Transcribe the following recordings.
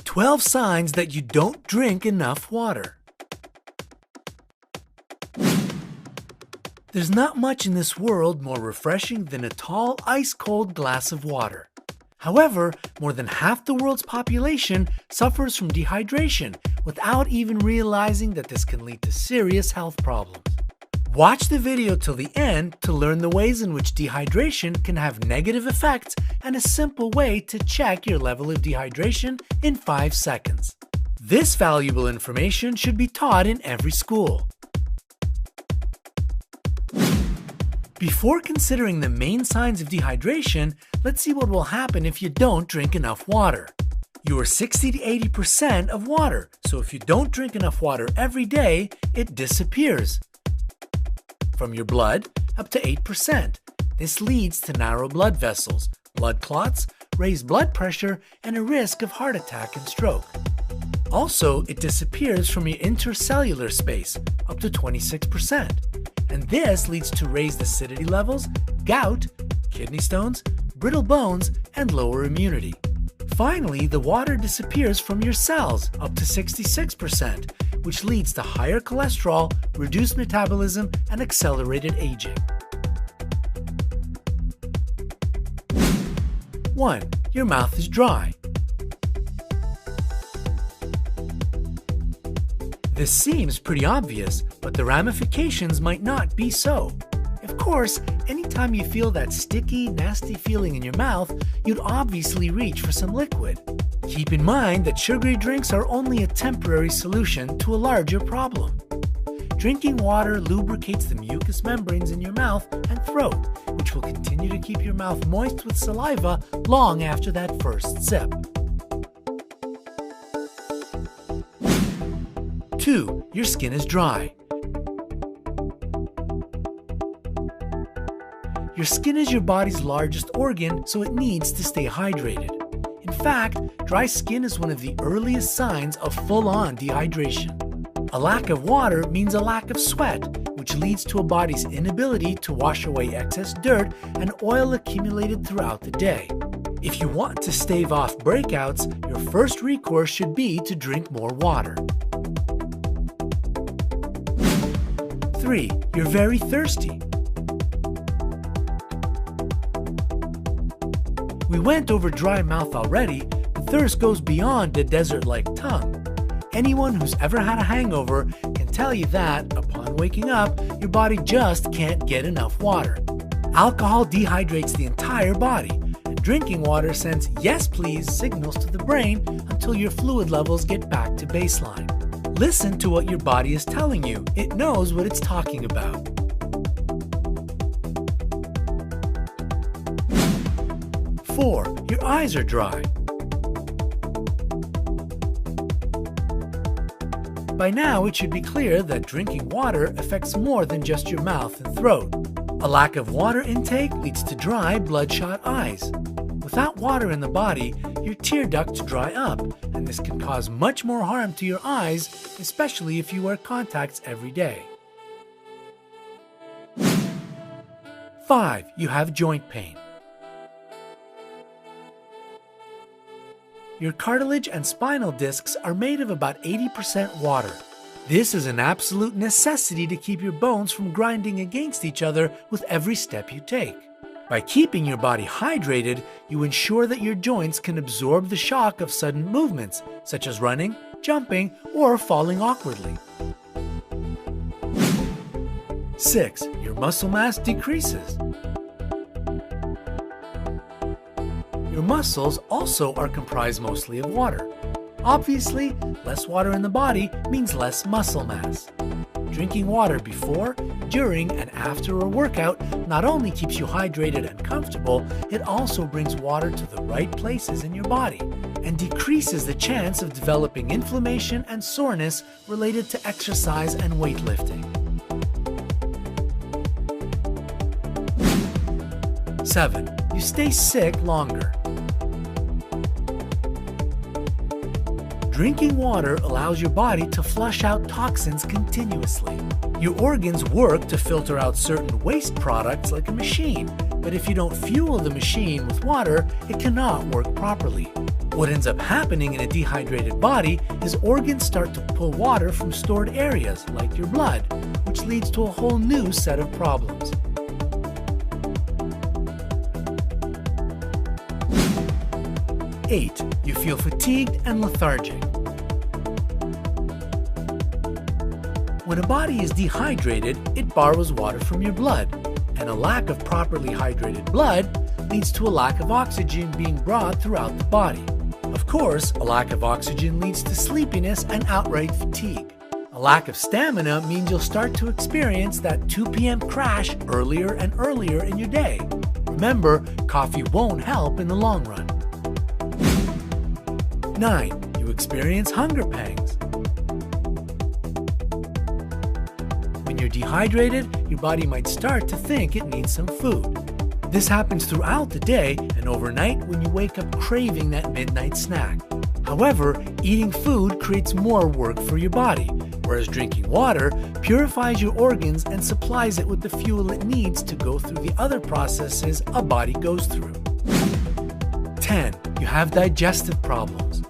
12 signs that you don't drink enough water. There's not much in this world more refreshing than a tall, ice-cold glass of water. However, more than half the world's population suffers from dehydration without even realizing that this can lead to serious health problems. Watch the video till the end to learn the ways in which dehydration can have negative effects and a simple way to check your level of dehydration in 5 seconds. This valuable information should be taught in every school. Before considering the main signs of dehydration, let's see what will happen if you don't drink enough water. You are 60 to 80% of water, so if you don't drink enough water every day, it disappears from your blood up to 8%. This leads to narrow blood vessels, blood clots, raised blood pressure, and a risk of heart attack and stroke. Also, it disappears from your intercellular space up to 26%. And this leads to raised acidity levels, gout, kidney stones, brittle bones, and lower immunity. Finally, the water disappears from your cells up to 66%, which leads to higher cholesterol, reduced metabolism, and accelerated aging. 1. Your mouth is dry. This seems pretty obvious, but the ramifications might not be so. Of course, anytime you feel that sticky, nasty feeling in your mouth, you'd obviously reach for some liquid. Keep in mind that sugary drinks are only a temporary solution to a larger problem. Drinking water lubricates the mucous membranes in your mouth and throat, which will continue to keep your mouth moist with saliva long after that first sip. 2. Your skin is dry. Your skin is your body's largest organ, so it needs to stay hydrated. In fact, dry skin is one of the earliest signs of full-on dehydration. A lack of water means a lack of sweat, which leads to a body's inability to wash away excess dirt and oil accumulated throughout the day. If you want to stave off breakouts, your first recourse should be to drink more water. 3. You're very thirsty. We went over dry mouth already, but thirst goes beyond a desert-like tongue. Anyone who's ever had a hangover can tell you that, upon waking up, your body just can't get enough water. Alcohol dehydrates the entire body, and drinking water sends "yes please" signals to the brain until your fluid levels get back to baseline. Listen to what your body is telling you. It knows what it's talking about. 4. Your eyes are dry. By now, it should be clear that drinking water affects more than just your mouth and throat. A lack of water intake leads to dry, bloodshot eyes. Without water in the body, your tear ducts dry up, and this can cause much more harm to your eyes, especially if you wear contacts every day. 5. You have joint pain. Your cartilage and spinal discs are made of about 80% water. This is an absolute necessity to keep your bones from grinding against each other with every step you take. By keeping your body hydrated, you ensure that your joints can absorb the shock of sudden movements, such as running, jumping, or falling awkwardly. 6. Your muscle mass decreases. Your muscles also are comprised mostly of water. Obviously, less water in the body means less muscle mass. Drinking water before, during, and after a workout not only keeps you hydrated and comfortable, it also brings water to the right places in your body and decreases the chance of developing inflammation and soreness related to exercise and weightlifting. 7. You stay sick longer. Drinking water allows your body to flush out toxins continuously. Your organs work to filter out certain waste products like a machine, but if you don't fuel the machine with water, it cannot work properly. What ends up happening in a dehydrated body is organs start to pull water from stored areas, like your blood, which leads to a whole new set of problems. 8. You feel fatigued and lethargic. When a body is dehydrated, it borrows water from your blood, and a lack of properly hydrated blood leads to a lack of oxygen being brought throughout the body. Of course, a lack of oxygen leads to sleepiness and outright fatigue. A lack of stamina means you'll start to experience that 2 p.m. crash earlier and earlier in your day. Remember, coffee won't help in the long run. 9. You experience hunger pangs. When you're dehydrated, your body might start to think it needs some food. This happens throughout the day and overnight when you wake up craving that midnight snack. However, eating food creates more work for your body, whereas drinking water purifies your organs and supplies it with the fuel it needs to go through the other processes a body goes through. 10. You have digestive problems.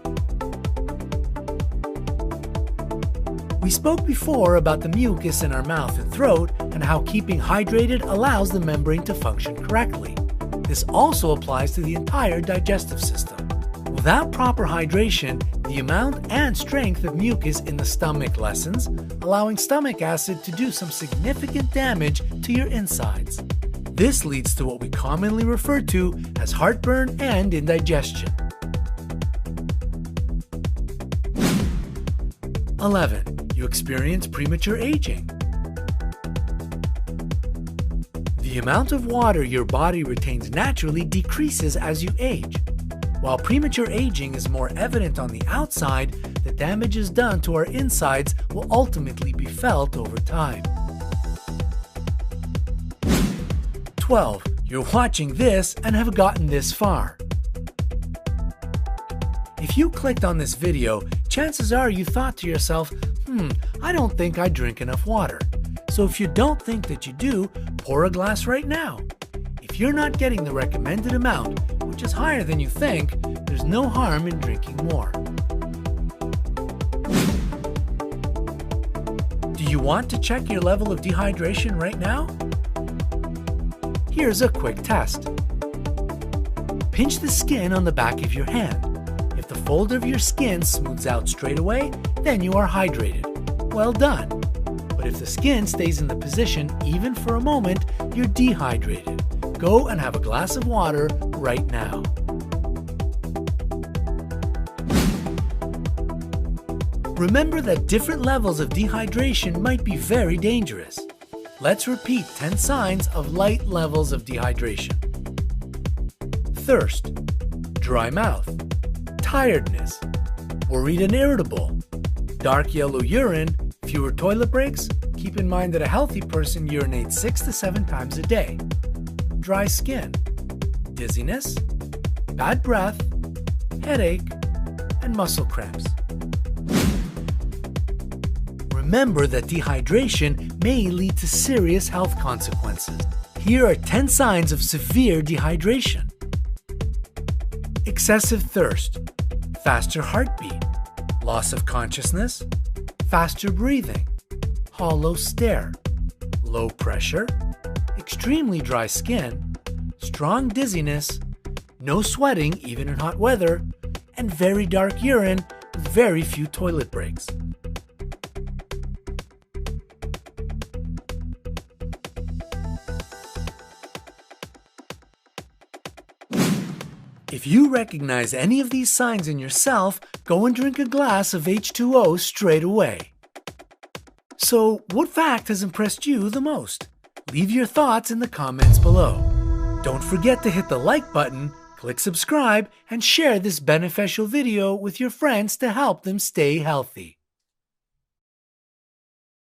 We spoke before about the mucus in our mouth and throat and how keeping hydrated allows the membrane to function correctly. This also applies to the entire digestive system. Without proper hydration, the amount and strength of mucus in the stomach lessens, allowing stomach acid to do some significant damage to your insides. This leads to what we commonly refer to as heartburn and indigestion. 11. You experience premature aging. The amount of water your body retains naturally decreases as you age. While premature aging is more evident on the outside, the damages done to our insides will ultimately be felt over time. 12. You're watching this and have gotten this far. If you clicked on this video, chances are you thought to yourself, I don't think I drink enough water. So if you don't think that you do, pour a glass right now. If you're not getting the recommended amount, which is higher than you think, there's no harm in drinking more. Do you want to check your level of dehydration right now? Here's a quick test. Pinch the skin on the back of your hand. If the fold of your skin smooths out straight away, then you are hydrated. Well done. But if the skin stays in the position even for a moment, you're dehydrated. Go and have a glass of water right now. Remember that different levels of dehydration might be very dangerous. Let's repeat 10 signs of light levels of dehydration. Thirst, dry mouth, tiredness, worried and irritable, dark yellow urine, fewer toilet breaks. Keep in mind that a healthy person urinates 6 to 7 times a day. Dry skin, dizziness, bad breath, headache, and muscle cramps. Remember that dehydration may lead to serious health consequences. Here are 10 signs of severe dehydration. Excessive thirst, faster heartbeat, loss of consciousness, faster breathing, hollow stare, low pressure, extremely dry skin, strong dizziness, no sweating even in hot weather, and very dark urine with very few toilet breaks. If you recognize any of these signs in yourself, go and drink a glass of H2O straight away. So, what fact has impressed you the most? Leave your thoughts in the comments below. Don't forget to hit the like button, click subscribe, and share this beneficial video with your friends to help them stay healthy.